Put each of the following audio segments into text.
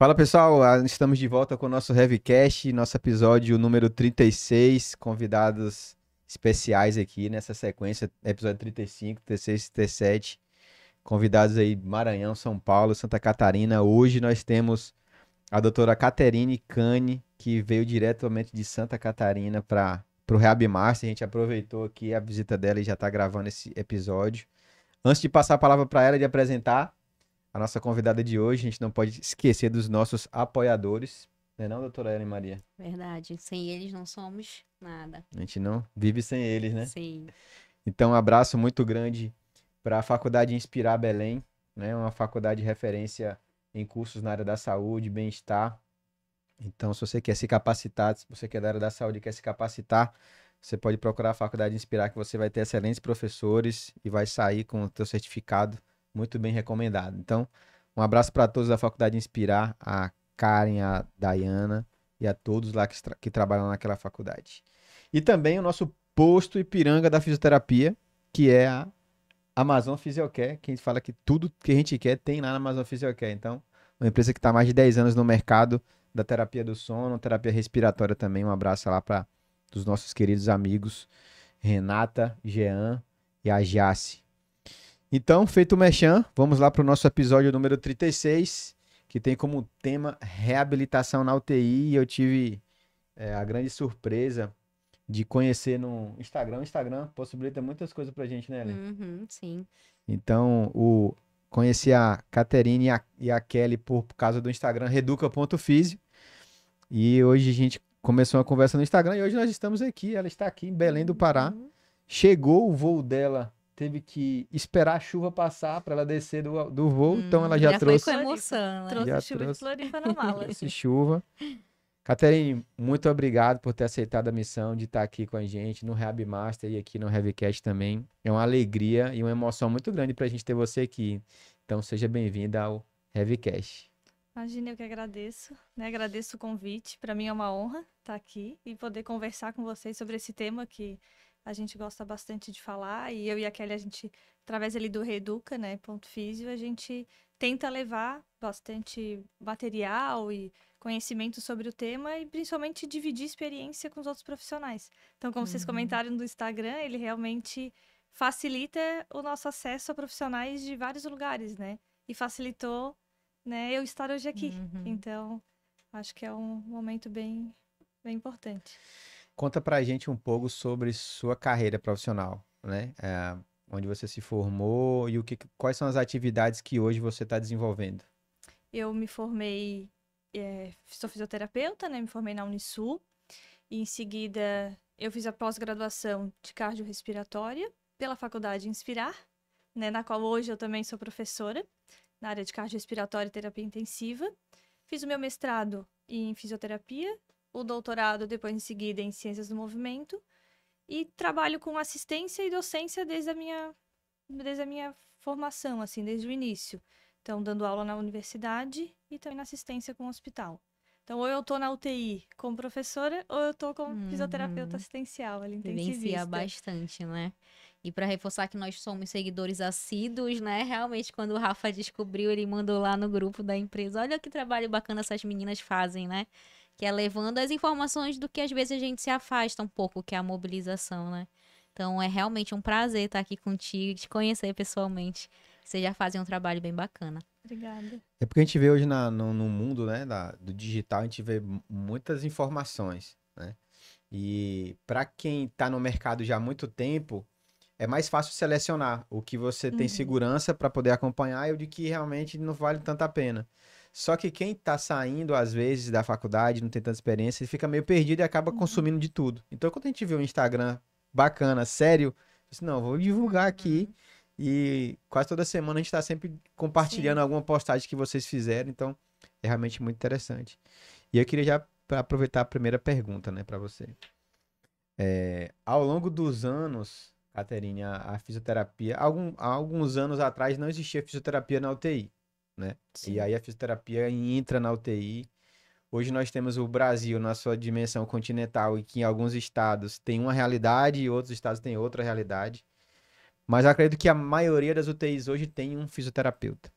Fala pessoal, estamos de volta com o nosso Heavycast, nosso episódio número 36, convidados especiais aqui nessa sequência, episódio 35, 36 e 37, convidados aí Maranhão, São Paulo, Santa Catarina. Hoje nós temos a doutora Caterine Cane, que veio diretamente de Santa Catarina para o Reab Master. A gente aproveitou aqui a visita dela e já está gravando esse episódio. Antes de passar a palavra para ela e de apresentar a nossa convidada de hoje, a gente não pode esquecer dos nossos apoiadores, não é não, doutora Ellen Maria? Verdade. Sem eles não somos nada. A gente não vive sem eles, né? Sim. Então, um abraço muito grande para a Faculdade Inspirar Belém, né? Uma faculdade de referência em cursos na área da saúde, bem-estar. Então, se você quer se capacitar, se você quer da área da saúde e quer se capacitar, você pode procurar a Faculdade Inspirar, que você vai ter excelentes professores e vai sair com o teu certificado muito bem recomendado. Então, um abraço para todos da Faculdade Inspirar, a Karen, a Dayana e a todos lá que trabalham naquela faculdade. E também o nosso posto Ipiranga da fisioterapia, que é a Amazon Physiocare, que a gente fala que tudo que a gente quer tem lá na Amazon Physiocare. Então, uma empresa que está há mais de 10 anos no mercado da terapia do sono, terapia respiratória também. Um abraço lá para os nossos queridos amigos Renata, Jean e a Jace. Então, feito o merchan, vamos lá para o nosso episódio número 36, que tem como tema reabilitação na UTI. E eu tive a grande surpresa de conhecer no Instagram. O Instagram possibilita muitas coisas pra gente, né, Ellen? Uhum, sim. Então, conheci a Caterine e a Kelly por causa do Instagram reduca.fisio. E hoje a gente começou uma conversa no Instagram e hoje nós estamos aqui. Ela está aqui em Belém do Pará. Uhum. Chegou o voo dela, teve que esperar a chuva passar para ela descer do voo. Então ela já Já foi com trouxe, emoção, né? já Trouxe chuva de trouxe, Floripa na mala. trouxe chuva. Caterine, muito obrigado por ter aceitado a missão de estar aqui com a gente no Reab Master e aqui no Heavycast também. É uma alegria e uma emoção muito grande para a gente ter você aqui. Então, seja bem-vinda ao Heavycast. Imagina, eu que agradeço, né? Agradeço o convite. Para mim é uma honra estar aqui e poder conversar com vocês sobre esse tema que a gente gosta bastante de falar. E eu e a Kelly, a gente, através ali do Reeduca, né, ponto físio, a gente tenta levar bastante material e conhecimento sobre o tema e principalmente dividir experiência com os outros profissionais. Então, como vocês comentaram no Instagram, ele realmente facilita o nosso acesso a profissionais de vários lugares, né? E facilitou, né, eu estar hoje aqui. Então, acho que é um momento bem, bem importante. Conta pra gente um pouco sobre sua carreira profissional, né? Onde você se formou e quais são as atividades que hoje você está desenvolvendo. Eu me formei, sou fisioterapeuta, né? Me formei na Unisul. E em seguida, eu fiz a pós-graduação de cardiorrespiratória pela Faculdade Inspirar, né? Na qual hoje eu também sou professora na área de cardiorrespiratória e terapia intensiva. Fiz o meu mestrado em fisioterapia, o doutorado depois em seguida em ciências do movimento e trabalho com assistência e docência desde a minha formação, assim, desde o início. Então, dando aula na universidade e também na assistência com o hospital. Então, ou eu tô na UTI como professora, ou eu tô como fisioterapeuta assistencial, ali, Vivencia intensivista. bastante, né? E para reforçar que nós somos seguidores assíduos, né? Realmente, quando o Rafa descobriu, ele mandou lá no grupo da empresa: olha que trabalho bacana essas meninas fazem, né? Que é levando as informações do que às vezes a gente se afasta um pouco, que é a mobilização, né? Então, é realmente um prazer estar aqui contigo e te conhecer pessoalmente. Vocês já fazem um trabalho bem bacana. Obrigada. É porque a gente vê hoje no mundo, né, do digital, a gente vê muitas informações, né? E para quem está no mercado já há muito tempo, é mais fácil selecionar o que você tem segurança para poder acompanhar e o de que realmente não vale tanto a pena. Só que quem está saindo, às vezes, da faculdade, não tem tanta experiência, ele fica meio perdido e acaba consumindo de tudo. Então, quando a gente vê um Instagram bacana, sério, eu disse, não, vou divulgar aqui. E quase toda semana a gente está sempre compartilhando Sim. alguma postagem que vocês fizeram. Então, é realmente muito interessante. E eu queria já aproveitar a primeira pergunta, né, para você. Ao longo dos anos, Caterine, a fisioterapia, há alguns anos atrás não existia fisioterapia na UTI, né? E Sim. aí a fisioterapia entra na UTI. Hoje nós temos o Brasil na sua dimensão continental e que em alguns estados tem uma realidade e outros estados têm outra realidade. Mas eu acredito que a maioria das UTIs hoje tem um fisioterapeuta.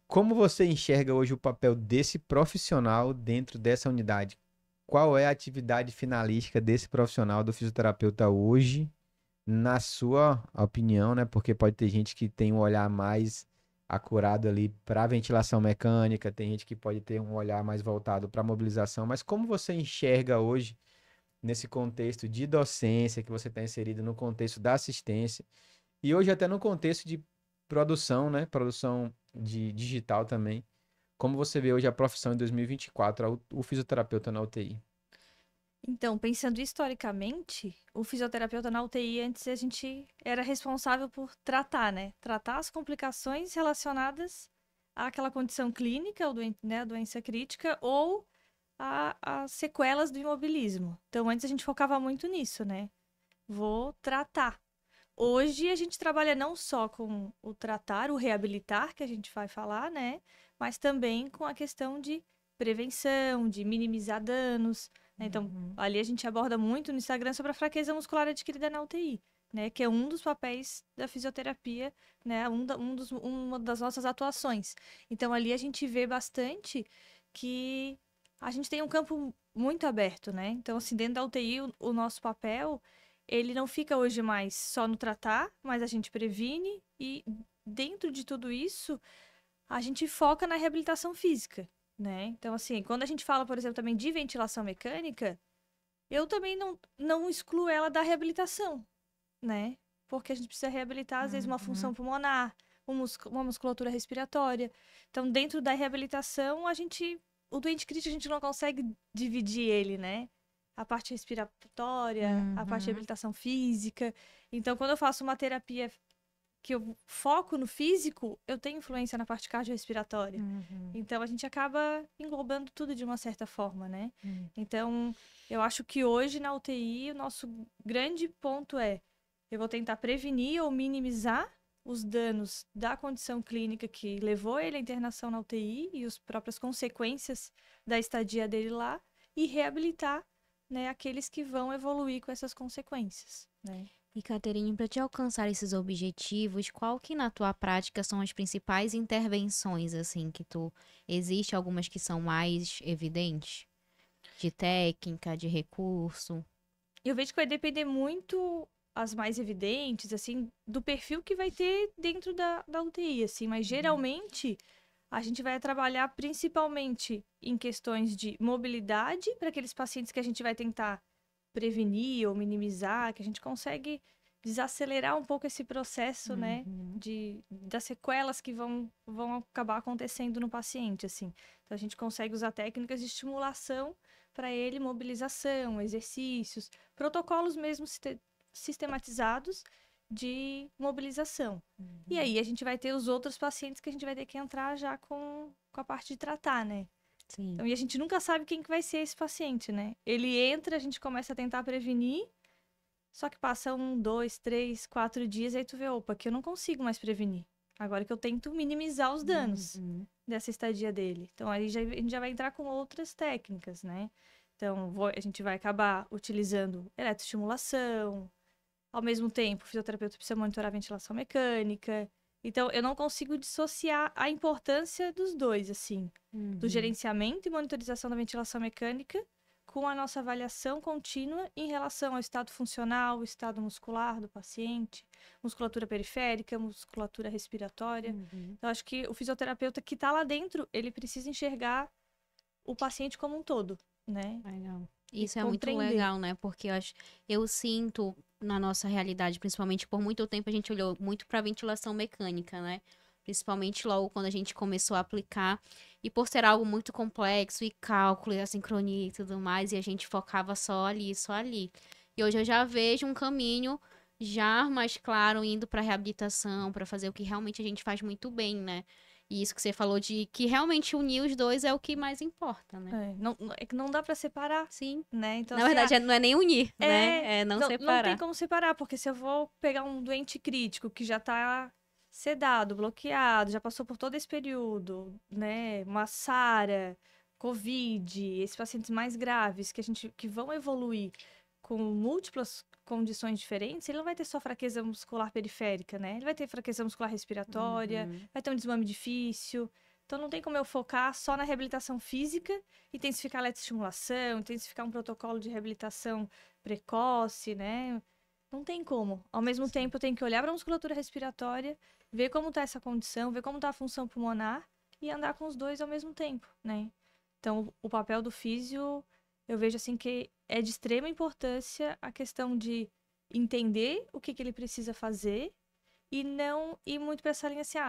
Como você enxerga hoje o papel desse profissional dentro dessa unidade? Qual é a atividade finalística desse profissional do fisioterapeuta hoje, na sua opinião, né? Porque pode ter gente que tem um olhar mais acurado ali para ventilação mecânica, tem gente que pode ter um olhar mais voltado para mobilização, mas como você enxerga hoje nesse contexto de docência que você está inserido no contexto da assistência e hoje até no contexto de produção, né? Produção de digital também. Como você vê hoje a profissão em 2024, o fisioterapeuta na UTI? Então, pensando historicamente, o fisioterapeuta na UTI antes a gente era responsável por tratar, né? Tratar as complicações relacionadas àquela condição clínica, ou né, a doença crítica, ou as sequelas do imobilismo. Então, antes a gente focava muito nisso, né? Vou tratar. Hoje a gente trabalha não só com o tratar, o reabilitar, que a gente vai falar, né? Mas também com a questão de prevenção, de minimizar danos, né? Então, ali a gente aborda muito no Instagram sobre a fraqueza muscular adquirida na UTI, né? Que é um dos papéis da fisioterapia, né? Uma das nossas atuações. Então, ali a gente vê bastante que a gente tem um campo muito aberto, né? Então, assim, dentro da UTI, o nosso papel ele não fica hoje mais só no tratar, mas a gente previne e dentro de tudo isso, a gente foca na reabilitação física, né? Então, assim, quando a gente fala, por exemplo, também de ventilação mecânica, eu também não excluo ela da reabilitação, né? Porque a gente precisa reabilitar, às vezes, uma função pulmonar, uma musculatura respiratória. Então, dentro da reabilitação, o doente crítico, a gente não consegue dividir ele, né? A parte respiratória, a parte de reabilitação física. Então, quando eu faço uma terapia que eu foco no físico, eu tenho influência na parte cardiorrespiratória. Então, a gente acaba englobando tudo de uma certa forma, né? Então, eu acho que hoje na UTI, o nosso grande ponto é eu vou tentar prevenir ou minimizar os danos da condição clínica que levou ele à internação na UTI e as próprias consequências da estadia dele lá e reabilitar, né, aqueles que vão evoluir com essas consequências, né? E, Caterine, para te alcançar esses objetivos, qual que na tua prática são as principais intervenções, assim, que tu... Existe algumas que são mais evidentes? De técnica, de recurso? Eu vejo que vai depender muito, as mais evidentes, assim, do perfil que vai ter dentro da UTI, assim, mas geralmente a gente vai trabalhar principalmente em questões de mobilidade para aqueles pacientes que a gente vai tentar prevenir ou minimizar, que a gente consegue desacelerar um pouco esse processo, né, das sequelas que vão acabar acontecendo no paciente, assim. Então, a gente consegue usar técnicas de estimulação para ele, mobilização, exercícios, protocolos mesmo sistematizados de mobilização. E aí, a gente vai ter os outros pacientes que a gente vai ter que entrar já com a parte de tratar, né? Sim. Então, e a gente nunca sabe quem que vai ser esse paciente, né? Ele entra, a gente começa a tentar prevenir, só que passa 1, 2, 3, 4 dias, aí tu vê, opa, que eu não consigo mais prevenir. Agora que eu tento minimizar os danos dessa estadia dele. Então, aí a gente já vai entrar com outras técnicas, né? Então, a gente vai acabar utilizando eletroestimulação. Ao mesmo tempo, o fisioterapeuta precisa monitorar a ventilação mecânica. Então, eu não consigo dissociar a importância dos dois, assim, do gerenciamento e monitorização da ventilação mecânica com a nossa avaliação contínua em relação ao estado funcional, o estado muscular do paciente, musculatura periférica, musculatura respiratória. Então, acho que o fisioterapeuta que está lá dentro, ele precisa enxergar o paciente como um todo, né? Legal. Isso é muito legal, né? Porque eu sinto na nossa realidade, principalmente por muito tempo, a gente olhou muito para ventilação mecânica, né? Principalmente logo quando a gente começou a aplicar. E por ser algo muito complexo, e cálculo, e a sincronia e tudo mais, e a gente focava só ali, só ali. E hoje eu já vejo um caminho já mais claro indo para reabilitação, para fazer o que realmente a gente faz muito bem, né? E isso que você falou de que realmente unir os dois é o que mais importa, né? É que não dá para separar. Sim. Né? Então, Na verdade, não é nem unir, né? É não Não separar. tem como separar, porque se eu vou pegar um doente crítico que já tá sedado, bloqueado, já passou por todo esse período, né? Uma SARA, COVID, esses pacientes mais graves que vão evoluir com múltiplas condições diferentes, ele não vai ter só fraqueza muscular periférica, né? Ele vai ter fraqueza muscular respiratória, vai ter um desmame difícil, Então não tem como eu focar só na reabilitação física, intensificar a eletroestimulação, intensificar um protocolo de reabilitação precoce, né? Não tem como. Ao mesmo tempo, eu tenho que olhar para a musculatura respiratória, ver como está essa condição, ver como está a função pulmonar e andar com os dois ao mesmo tempo, né? Então, o papel do físio, eu vejo assim que é de extrema importância a questão de entender o que ele precisa fazer e não ir muito para essa linha assim,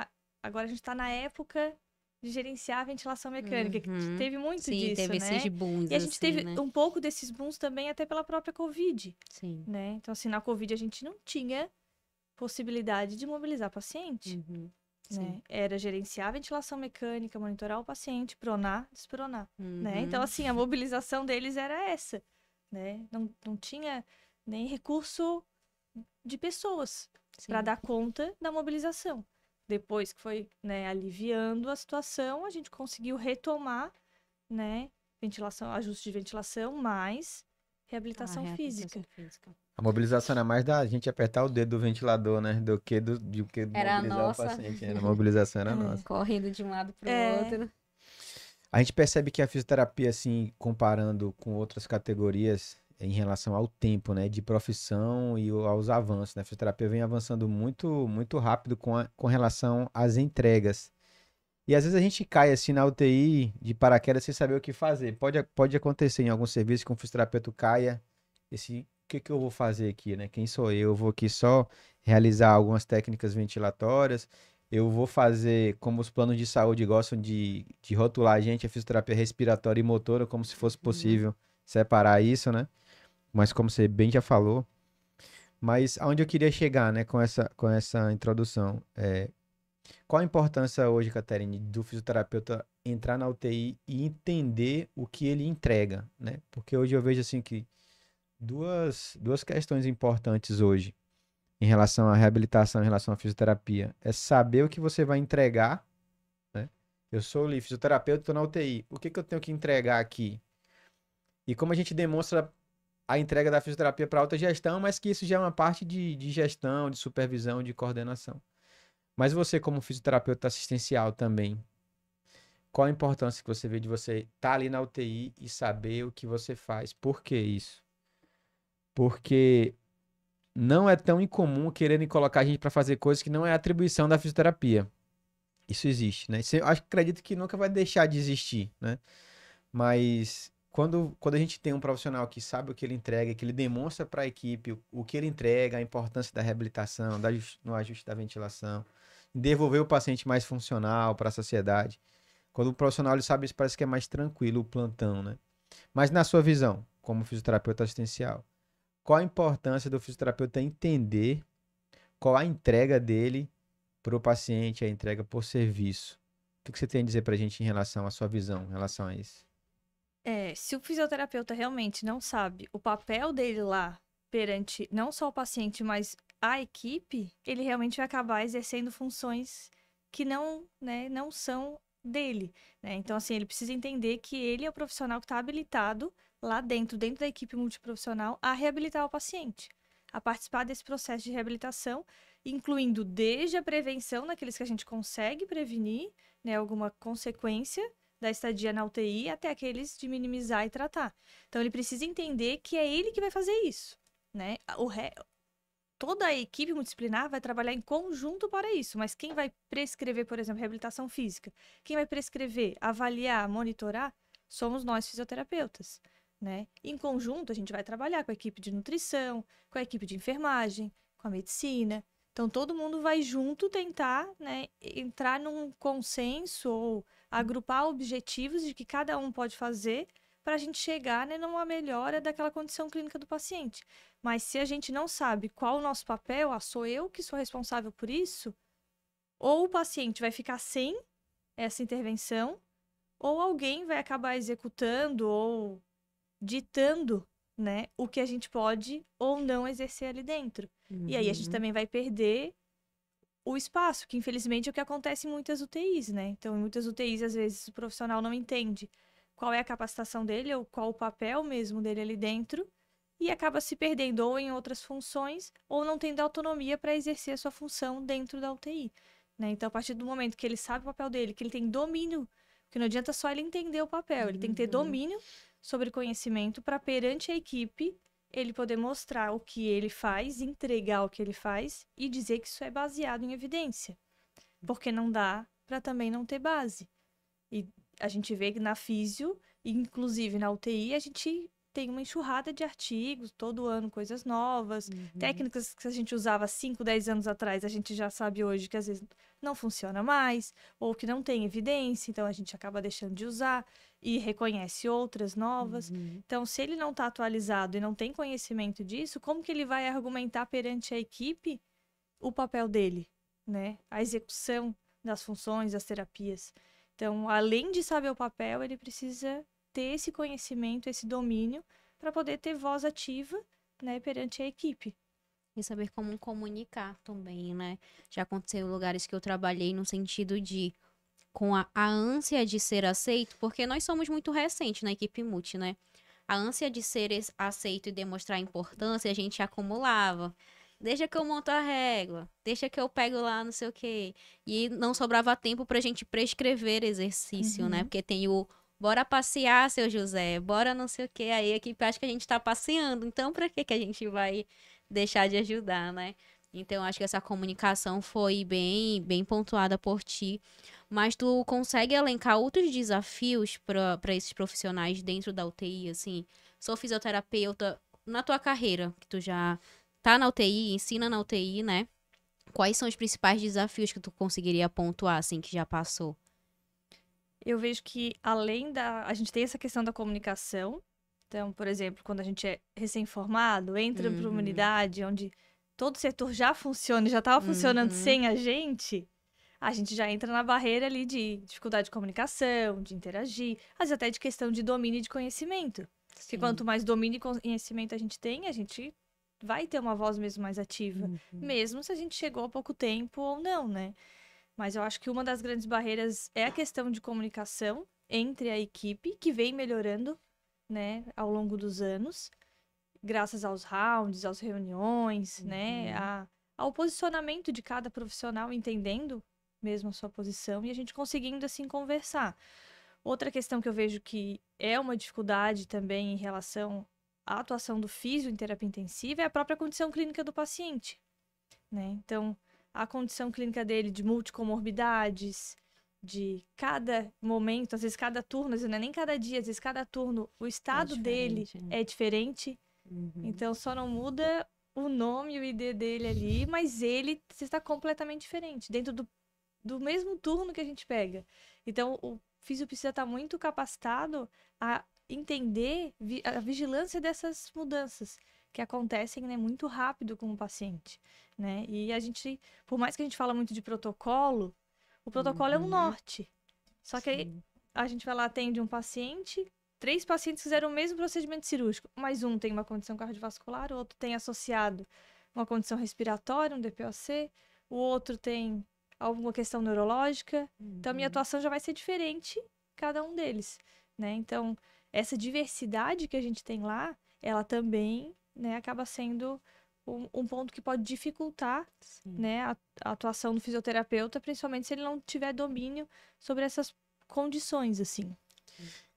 agora a gente está na época de gerenciar a ventilação mecânica, que teve muito Sim, disso, teve né? esses booms, E a gente assim, teve né? um pouco desses booms também até pela própria Covid, Sim. né? Então, assim, na Covid a gente não tinha possibilidade de mobilizar paciente, né? Era gerenciar a ventilação mecânica, monitorar o paciente, pronar, despronar, né? Então, assim, a mobilização deles era essa, né? Não tinha nem recurso de pessoas para dar conta da mobilização. Depois que foi, né, aliviando a situação, a gente conseguiu retomar, né, ventilação, ajuste de ventilação, mais reabilitação física. A mobilização era mais da gente apertar o dedo do ventilador, né? Do que Era mobilizar nossa. o paciente. A mobilização era nossa. Correndo de um lado pro outro. A gente percebe que a fisioterapia, assim, comparando com outras categorias em relação ao tempo, né? De profissão e aos avanços, né? A fisioterapia vem avançando muito, muito rápido com relação às entregas. E às vezes a gente cai assim na UTI de paraquedas sem saber o que fazer. Pode acontecer em algum serviço que um fisioterapeuta caia. O que eu vou fazer aqui, né? Quem sou eu? Eu vou aqui só realizar algumas técnicas ventilatórias. Eu vou fazer como os planos de saúde gostam de rotular a gente, a fisioterapia respiratória e motora, como se fosse possível separar isso, né? Mas como você bem já falou. Mas aonde eu queria chegar, né, com essa introdução? Qual a importância hoje, Caterine, do fisioterapeuta entrar na UTI e entender o que ele entrega, né? Porque hoje eu vejo assim que duas questões importantes hoje em relação à reabilitação, em relação à fisioterapia, é saber o que você vai entregar, né? Eu sou ali, fisioterapeuta, estou na UTI. O que eu tenho que entregar aqui? E como a gente demonstra a entrega da fisioterapia para alta gestão, mas que isso já é uma parte de gestão, de supervisão, de coordenação. Mas você, como fisioterapeuta assistencial também, qual a importância que você vê de você estar ali na UTI e saber o que você faz? Por que isso? Porque não é tão incomum quererem colocar a gente para fazer coisas que não é atribuição da fisioterapia. Isso existe, né? Isso eu acredito que nunca vai deixar de existir, né? Mas quando a gente tem um profissional que sabe o que ele entrega, que ele demonstra para a equipe o que ele entrega, a importância da reabilitação, no ajuste da ventilação, devolver o paciente mais funcional para a sociedade. Quando o profissional ele sabe isso, parece que é mais tranquilo o plantão, né? Mas na sua visão, como fisioterapeuta assistencial, qual a importância do fisioterapeuta entender qual a entrega dele para o paciente, a entrega por serviço? O que você tem a dizer para a gente em relação à sua visão, em relação a isso? Se o fisioterapeuta realmente não sabe o papel dele lá perante não só o paciente, mas a equipe, ele realmente vai acabar exercendo funções que não, né, não são dele, né? Então, assim, ele precisa entender que ele é o profissional que está habilitado lá dentro da equipe multiprofissional, a reabilitar o paciente, a participar desse processo de reabilitação, incluindo desde a prevenção, naqueles que a gente consegue prevenir, né, alguma consequência da estadia na UTI, até aqueles de minimizar e tratar. Então, ele precisa entender que é ele que vai fazer isso, né? Toda a equipe multidisciplinar vai trabalhar em conjunto para isso, mas quem vai prescrever, por exemplo, reabilitação física, quem vai prescrever, avaliar, monitorar, somos nós fisioterapeutas, né? Em conjunto, a gente vai trabalhar com a equipe de nutrição, com a equipe de enfermagem, com a medicina. Então, todo mundo vai junto tentar, né, entrar num consenso ou agrupar objetivos de que cada um pode fazer para a gente chegar, né, numa melhora daquela condição clínica do paciente. Mas se a gente não sabe qual o nosso papel, sou eu que sou responsável por isso, ou o paciente vai ficar sem essa intervenção, ou alguém vai acabar executando ou ditando, né, o que a gente pode ou não exercer ali dentro. E aí a gente também vai perder o espaço, que infelizmente é o que acontece em muitas UTIs, né? Então, em muitas UTIs, às vezes, o profissional não entende qual é a capacitação dele ou qual o papel mesmo dele ali dentro e acaba se perdendo ou em outras funções ou não tendo autonomia para exercer a sua função dentro da UTI. né? Então, a partir do momento que ele sabe o papel dele, que ele tem domínio, porque não adianta só ele entender o papel, ele tem que ter domínio sobre conhecimento para perante a equipe ele poder mostrar o que ele faz, entregar o que ele faz e dizer que isso é baseado em evidência. Porque não dá para também não ter base. E a gente vê que na físio, inclusive na UTI, a gente tem uma enxurrada de artigos, todo ano coisas novas, técnicas que a gente usava 5, 10 anos atrás, a gente já sabe hoje que às vezes não funciona mais, ou que não tem evidência, então a gente acaba deixando de usar e reconhece outras novas. Então, se ele não está atualizado e não tem conhecimento disso, como que ele vai argumentar perante a equipe o papel dele, né? A execução das funções, das terapias. Então, além de saber o papel, ele precisa ter esse conhecimento, esse domínio, para poder ter voz ativa, né, perante a equipe. E saber como comunicar também, né? Já aconteceu em lugares que eu trabalhei no sentido de, com a ânsia de ser aceito, porque nós somos muito recentes na equipe multi, né? A ânsia de ser aceito e demonstrar importância, a gente acumulava. Deixa que eu monto a régua, deixa que eu pego lá não sei o quê. E não sobrava tempo pra gente prescrever exercício, né? Porque tem o bora passear, seu José, bora não sei o quê. Aí a equipe acha que a gente tá passeando, então pra que a gente vai deixar de ajudar, né? Então acho que essa comunicação foi bem pontuada por ti. Mas tu consegue elencar outros desafios para esses profissionais dentro da UTI, assim? Sou fisioterapeuta na tua carreira, que tu já tá na UTI, ensina na UTI, né? Quais são os principais desafios que tu conseguiria pontuar, assim, que já passou? Eu vejo que além a gente tem essa questão da comunicação. Então, por exemplo, quando a gente é recém-formado, entra para uma unidade onde todo o setor já funciona, já estava funcionando sem a gente já entra na barreira ali de dificuldade de comunicação, de interagir, às vezes até de questão de domínio e de conhecimento. Porque quanto mais domínio e conhecimento a gente vai ter uma voz mesmo mais ativa, mesmo se a gente chegou há pouco tempo ou não, né? Mas eu acho que uma das grandes barreiras é a questão de comunicação entre a equipe, que vem melhorando, né, ao longo dos anos, graças aos rounds, às reuniões, né, ao posicionamento de cada profissional, entendendo mesmo a sua posição e a gente conseguindo, assim, conversar. Outra questão que eu vejo que é uma dificuldade também em relação à atuação do físio em terapia intensiva é a própria condição clínica do paciente, né? Então, a condição clínica dele de multicomorbidades, de cada momento, às vezes cada turno, às vezes não é nem cada dia, às vezes cada turno, o estado dele é diferente. Então, só não muda o nome e o ID dele ali, mas ele está completamente diferente, dentro do mesmo turno que a gente pega. Então, o físio precisa estar muito capacitado a entender a vigilância dessas mudanças que acontecem, né, muito rápido com o paciente, né? E a gente, por mais que a gente fala muito de protocolo, o protocolo é um norte. Só que aí a gente vai lá, atende um paciente, 3 pacientes fizeram o mesmo procedimento cirúrgico, mas um tem uma condição cardiovascular, o outro tem associado uma condição respiratória, um DPOC, o outro tem alguma questão neurológica. Então, a minha atuação já vai ser diferente cada um deles, né? Então, essa diversidade que a gente tem lá, ela também, né, acaba sendo um ponto que pode dificultar, né, a atuação do fisioterapeuta, principalmente se ele não tiver domínio sobre essas condições, assim.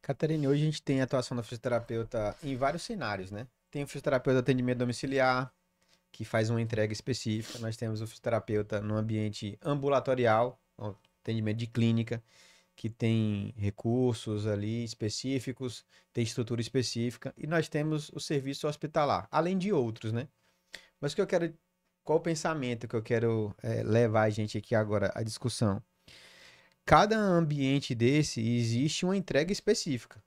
Catarina, hoje a gente tem a atuação do fisioterapeuta em vários cenários, né? Tem o fisioterapeuta de atendimento domiciliar, que faz uma entrega específica. Nós temos o fisioterapeuta no ambiente ambulatorial, atendimento de clínica, que tem recursos ali específicos, tem estrutura específica. E nós temos o serviço hospitalar, além de outros, né? Mas qual o pensamento que eu quero levar a gente aqui agora à discussão? Cada ambiente desse existe uma entrega específica.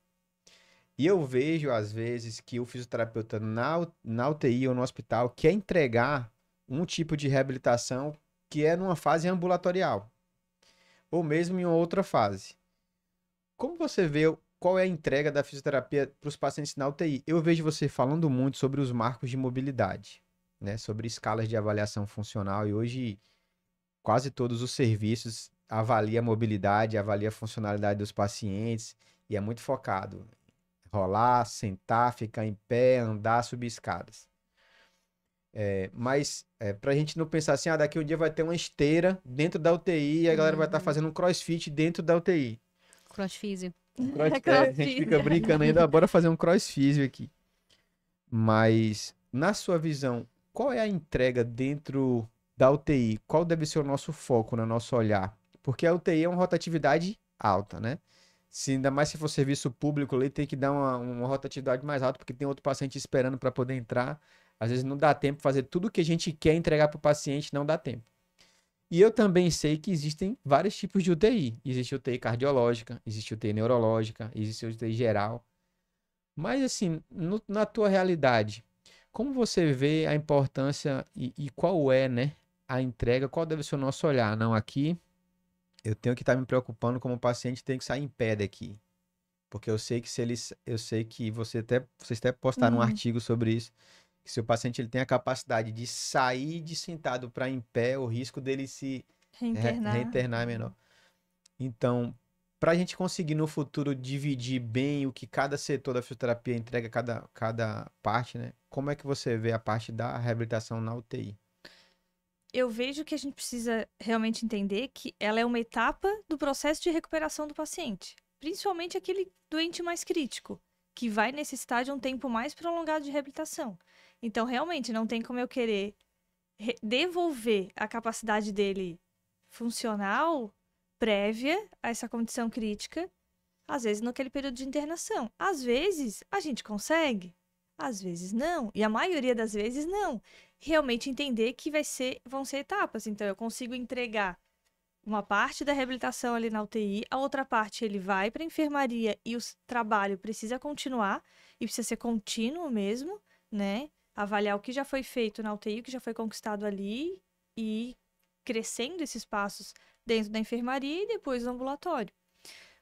E eu vejo, às vezes, que o fisioterapeuta na UTI ou no hospital quer entregar um tipo de reabilitação que é numa fase ambulatorial, ou mesmo em outra fase. Como você vê qual é a entrega da fisioterapia para os pacientes na UTI? Eu vejo você falando muito sobre os marcos de mobilidade, né? Sobre escalas de avaliação funcional, e hoje quase todos os serviços avaliam a mobilidade, avaliam a funcionalidade dos pacientes, e é muito focado rolar, sentar, ficar em pé, andar, subir escadas. Mas pra gente não pensar assim, daqui um dia vai ter uma esteira dentro da UTI e a galera vai estar fazendo um crossfit dentro da UTI. Crossfísio. A gente fica brincando ainda, bora fazer um crossfit aqui. Mas, na sua visão, qual é a entrega dentro da UTI? Qual deve ser o nosso foco, no nosso olhar? Porque a UTI é uma rotatividade alta, né? Ainda mais se for serviço público, ali tem que dar uma rotatividade mais alta, porque tem outro paciente esperando para poder entrar. Às vezes não dá tempo de fazer tudo o que a gente quer entregar para o paciente, não dá tempo. E eu também sei que existem vários tipos de UTI. Existe UTI cardiológica, existe UTI neurológica, existe UTI geral. Mas assim, na tua realidade, como você vê a importância e qual é, né, a entrega, qual deve ser o nosso olhar? Não, aqui eu tenho que estar me preocupando como paciente, tem que sair em pé daqui. Porque eu sei que eu sei que vocês até postaram um artigo sobre isso, que se o paciente ele tem a capacidade de sair de sentado para em pé, o risco dele se reinternar é menor. Então, para a gente conseguir no futuro dividir bem o que cada setor da fisioterapia entrega, cada parte, né? Como é que você vê a parte da reabilitação na UTI? Eu vejo que a gente precisa realmente entender que ela é uma etapa do processo de recuperação do paciente, principalmente aquele doente mais crítico, que vai necessitar de um tempo mais prolongado de reabilitação. Então, realmente, não tem como eu querer devolver a capacidade dele funcional prévia a essa condição crítica, às vezes naquele período de internação. Às vezes, a gente consegue, às vezes não, e a maioria das vezes não. Realmente entender que vão ser etapas. Então, eu consigo entregar uma parte da reabilitação ali na UTI, a outra parte ele vai para a enfermaria e o trabalho precisa continuar, e precisa ser contínuo mesmo, né? Avaliar o que já foi feito na UTI, o que já foi conquistado ali, e crescendo esses passos dentro da enfermaria e depois no ambulatório.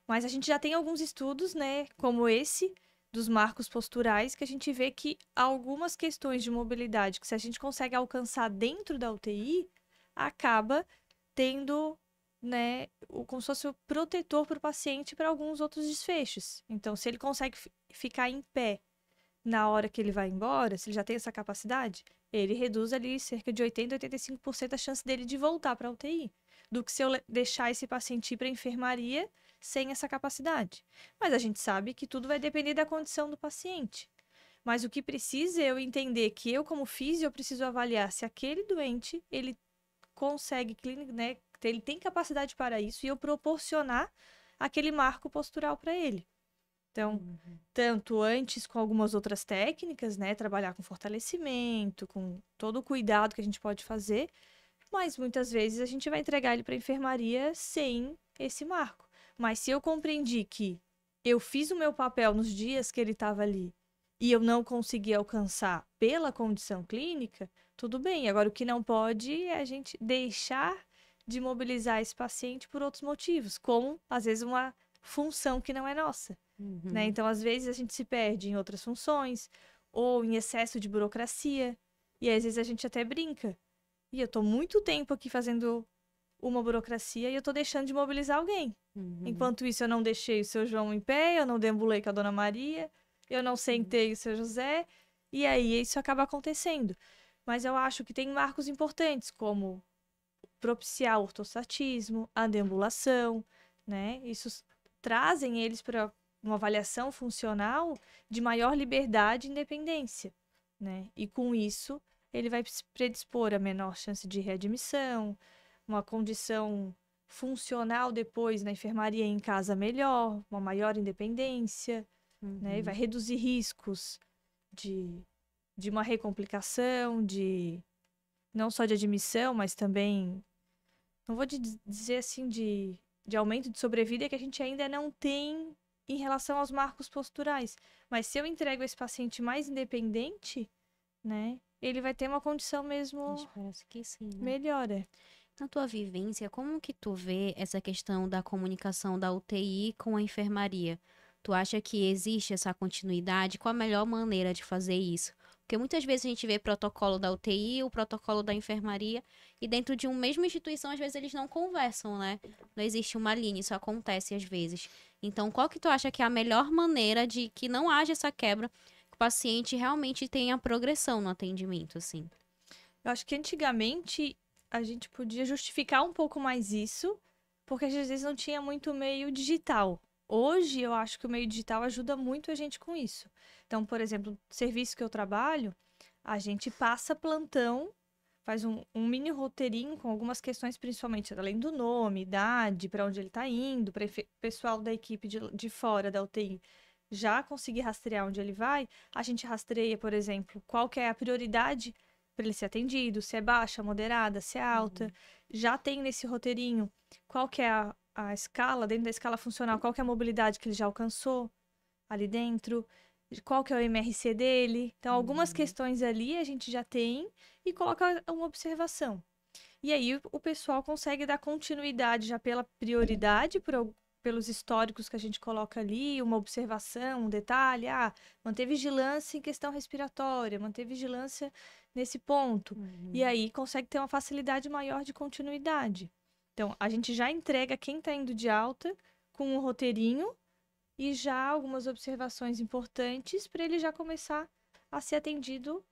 Mas a gente já tem alguns estudos, né, como esse, dos marcos posturais, que a gente vê que algumas questões de mobilidade que se a gente consegue alcançar dentro da UTI, acaba tendo, né, como se fosse o protetor para o paciente para alguns outros desfechos. Então, se ele consegue ficar em pé na hora que ele vai embora, se ele já tem essa capacidade, ele reduz ali cerca de 80% a 85% a chance dele de voltar para a UTI, do que se eu deixar esse paciente ir para a enfermaria sem essa capacidade. Mas a gente sabe que tudo vai depender da condição do paciente. Mas o que precisa é eu entender que eu, como físio, eu preciso avaliar se aquele doente, ele consegue, né, ele tem capacidade para isso e eu proporcionar aquele marco postural para ele. Então, tanto antes com algumas outras técnicas, né, trabalhar com fortalecimento, com todo o cuidado que a gente pode fazer, mas muitas vezes a gente vai entregar ele para a enfermaria sem esse marco. Mas se eu compreendi que eu fiz o meu papel nos dias que ele estava ali e eu não consegui alcançar pela condição clínica, tudo bem. Agora, o que não pode é a gente deixar de mobilizar esse paciente por outros motivos, como, às vezes, uma função que não é nossa. Né? Então, às vezes, a gente se perde em outras funções ou em excesso de burocracia. E às vezes a gente até brinca. E eu tô muito tempo aqui fazendo uma burocracia e eu tô deixando de mobilizar alguém. Enquanto isso, eu não deixei o seu João em pé, eu não deambulei com a dona Maria, eu não sentei o seu José, e aí isso acaba acontecendo. Mas eu acho que tem marcos importantes, como propiciar o ortostatismo, a deambulação, né? Isso trazem eles para uma avaliação funcional de maior liberdade e independência, né? E com isso, ele vai se predispor a menor chance de readmissão, uma condição funcional depois na enfermaria e em casa melhor, uma maior independência, né? E vai reduzir riscos de uma recomplicação, não só de admissão, mas também, não vou dizer assim, de aumento de sobrevida que a gente ainda não tem em relação aos marcos posturais. Mas se eu entrego esse paciente mais independente, né, ele vai ter uma condição mesmo Parece que sim, né? melhor. Na tua vivência, como que tu vê essa questão da comunicação da UTI com a enfermaria? Tu acha que existe essa continuidade? Qual a melhor maneira de fazer isso? Porque muitas vezes a gente vê protocolo da UTI, o protocolo da enfermaria, e dentro de uma mesma instituição, às vezes eles não conversam, né? Não existe uma linha, isso acontece às vezes. Então, qual que tu acha que é a melhor maneira de que não haja essa quebra, que o paciente realmente tenha progressão no atendimento, assim? Eu acho que antigamente a gente podia justificar um pouco mais isso, porque às vezes não tinha muito meio digital. Hoje eu acho que o meio digital ajuda muito a gente com isso. Então, por exemplo, no serviço que eu trabalho, a gente passa plantão, faz um mini roteirinho com algumas questões, principalmente além do nome, idade, para onde ele está indo, para o pessoal da equipe de fora da UTI já conseguir rastrear onde ele vai. A gente rastreia, por exemplo, qual que é a prioridade para ele ser atendido, se é baixa, moderada, se é alta. Já tem nesse roteirinho qual que é a escala, dentro da escala funcional, qual que é a mobilidade que ele já alcançou ali dentro, qual que é o MRC dele. Então, algumas questões ali a gente já tem e coloca uma observação. E aí o pessoal consegue dar continuidade já pela prioridade, pelos históricos que a gente coloca ali, uma observação, um detalhe, manter vigilância em questão respiratória, manter vigilância nesse ponto. E aí consegue ter uma facilidade maior de continuidade. Então, a gente já entrega quem está indo de alta com um roteirinho e já algumas observações importantes para ele já começar a ser atendido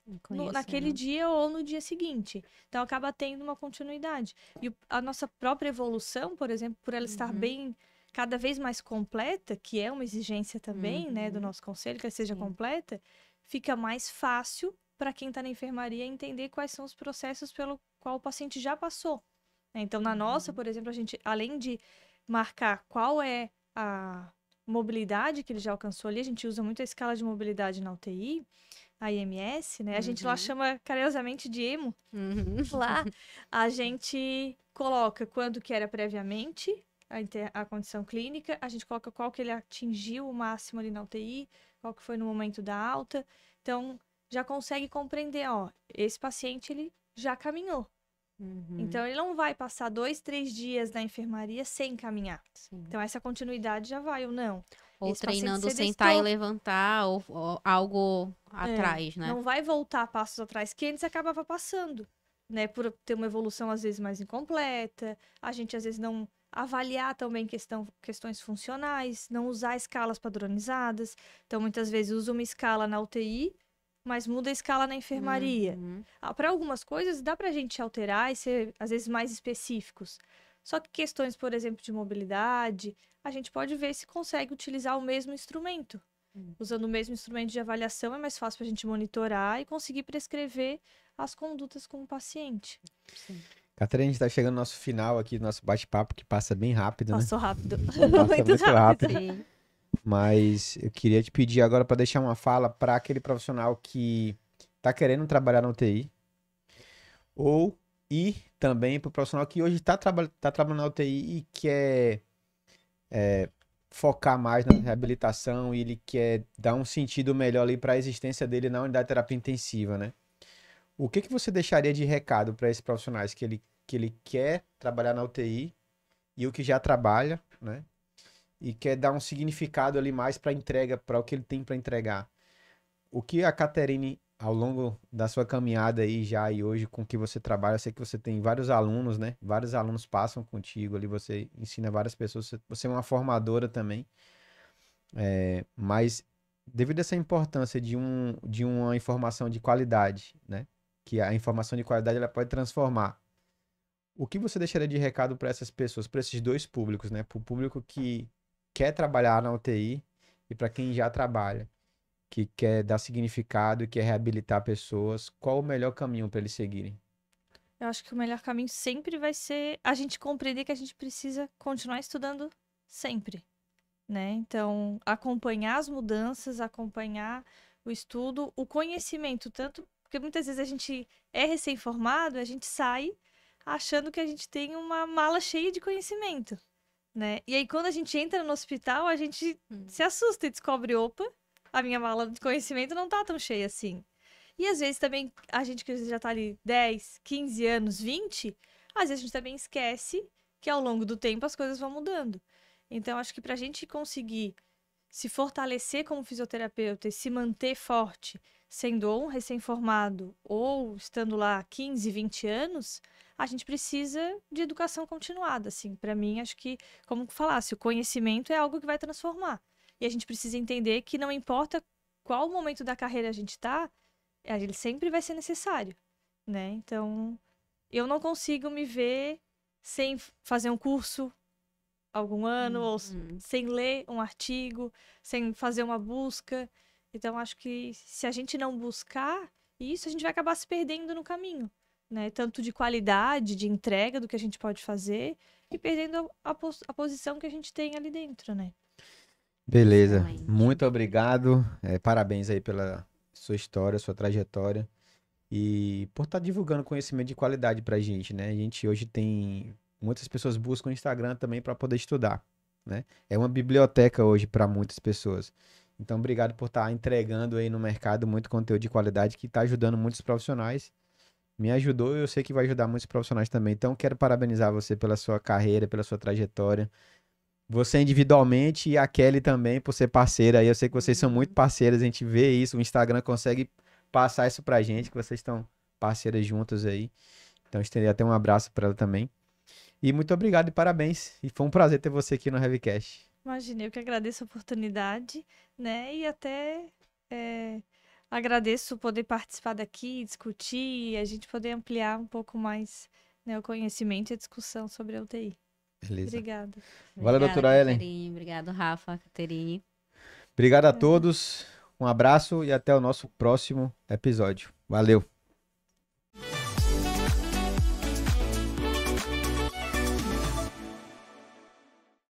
naquele dia ou no dia seguinte. Então, acaba tendo uma continuidade. E a nossa própria evolução, por exemplo, por ela estar bem, cada vez mais completa, que é uma exigência também, né, do nosso conselho, que ela seja completa, fica mais fácil para quem está na enfermaria entender quais são os processos pelo qual o paciente já passou. Então, na nossa, por exemplo, a gente, além de marcar qual é a mobilidade que ele já alcançou ali, a gente usa muito a escala de mobilidade na UTI, a IMS, né? A gente lá chama carinhosamente de EMO. Lá a gente coloca quando que era previamente a condição clínica, a gente coloca qual que ele atingiu o máximo ali na UTI, qual que foi no momento da alta. Então, já consegue compreender, esse paciente ele já caminhou. Então, ele não vai passar 2, 3 dias na enfermaria sem caminhar. Sim. Então, essa continuidade já vai ou não. Ou esse treinando sentar e levantar, ou algo atrás, né? Não vai voltar passos atrás, que antes acabava passando, né? Por ter uma evolução, às vezes, mais incompleta. A gente, às vezes, não avaliar também questões funcionais, não usar escalas padronizadas. Então, muitas vezes, usa uma escala na UTI, mas muda a escala na enfermaria. Para algumas coisas, dá pra gente alterar e ser, às vezes, mais específicos. Só que questões, por exemplo, de mobilidade, a gente pode ver se consegue utilizar o mesmo instrumento. Usando o mesmo instrumento de avaliação, é mais fácil para a gente monitorar e conseguir prescrever as condutas com o paciente. Sim. Catarina, a gente está chegando no nosso final aqui, do nosso bate-papo, que passa bem rápido, né? Passou rápido. Passa muito rápido. Sim. Mas eu queria te pedir agora para deixar uma fala para aquele profissional que está querendo trabalhar na UTI, e também para o profissional que hoje está trabalhando na UTI e quer focar mais na reabilitação, e ele quer dar um sentido melhor ali para a existência dele na unidade de terapia intensiva, né? O que você deixaria de recado para esses profissionais que ele quer trabalhar na UTI e o que já trabalha, né? E quer dar um significado ali mais para entrega, para o que ele tem para entregar. O que a Caterine, ao longo da sua caminhada aí já e hoje com que você trabalha, eu sei que você tem vários alunos, né? Vários alunos passam contigo ali, você ensina várias pessoas, você é uma formadora também. Mas devido a essa importância de uma informação de qualidade, né? Que a informação de qualidade ela pode transformar. O que você deixaria de recado para essas pessoas, para esses dois públicos, né? Para o público que quer trabalhar na UTI e para quem já trabalha, que quer dar significado e quer reabilitar pessoas, qual o melhor caminho para eles seguirem? Eu acho que o melhor caminho sempre vai ser a gente compreender que a gente precisa continuar estudando sempre, né? Então, acompanhar as mudanças, acompanhar o estudo, o conhecimento, tanto porque muitas vezes a gente é recém-formado, a gente sai achando que a gente tem uma mala cheia de conhecimento, né? E aí, quando a gente entra no hospital, a gente se assusta e descobre, opa, a minha mala de conhecimento não tá tão cheia assim. E às vezes também, a gente que já tá ali 10, 15 anos, 20, às vezes a gente também esquece que ao longo do tempo as coisas vão mudando. Então, acho que pra gente conseguir se fortalecer como fisioterapeuta e se manter forte, sendo ou um recém-formado ou estando lá 15, 20 anos, a gente precisa de educação continuada, assim. Para mim, acho que, como falasse, o conhecimento é algo que vai transformar. E a gente precisa entender que não importa qual momento da carreira a gente está, ele sempre vai ser necessário. né? Então, eu não consigo me ver sem fazer um curso algum ano, ou sem ler um artigo, sem fazer uma busca. Então, acho que se a gente não buscar isso, a gente vai acabar se perdendo no caminho, né? Tanto de qualidade, de entrega do que a gente pode fazer, e perdendo a posição que a gente tem ali dentro, né? Beleza. Excelente. Muito obrigado. Parabéns aí pela sua história, sua trajetória. E por estar divulgando conhecimento de qualidade pra gente, né? A gente hoje tem. Muitas pessoas buscam o Instagram também para poder estudar, né? É uma biblioteca hoje para muitas pessoas. Então, obrigado por estar entregando aí no mercado muito conteúdo de qualidade que está ajudando muitos profissionais. Me ajudou e eu sei que vai ajudar muitos profissionais também. Então, quero parabenizar você pela sua carreira, pela sua trajetória. Você individualmente e a Kelly também por ser parceira aí. Eu sei que vocês são muito parceiras, a gente vê isso, o Instagram consegue passar isso pra gente, que vocês estão parceiras juntas aí. Então, estender até um abraço pra ela também. E muito obrigado e parabéns. E foi um prazer ter você aqui no Heavycast. Imagina, eu que agradeço a oportunidade, né? E até agradeço poder participar daqui, discutir, e a gente poder ampliar um pouco mais, né, o conhecimento e a discussão sobre a UTI. Beleza. Obrigada. Valeu, Obrigada, doutora Ellen. Caterine. Obrigado, Rafa, Caterine. Obrigado a todos. Um abraço e até o nosso próximo episódio. Valeu.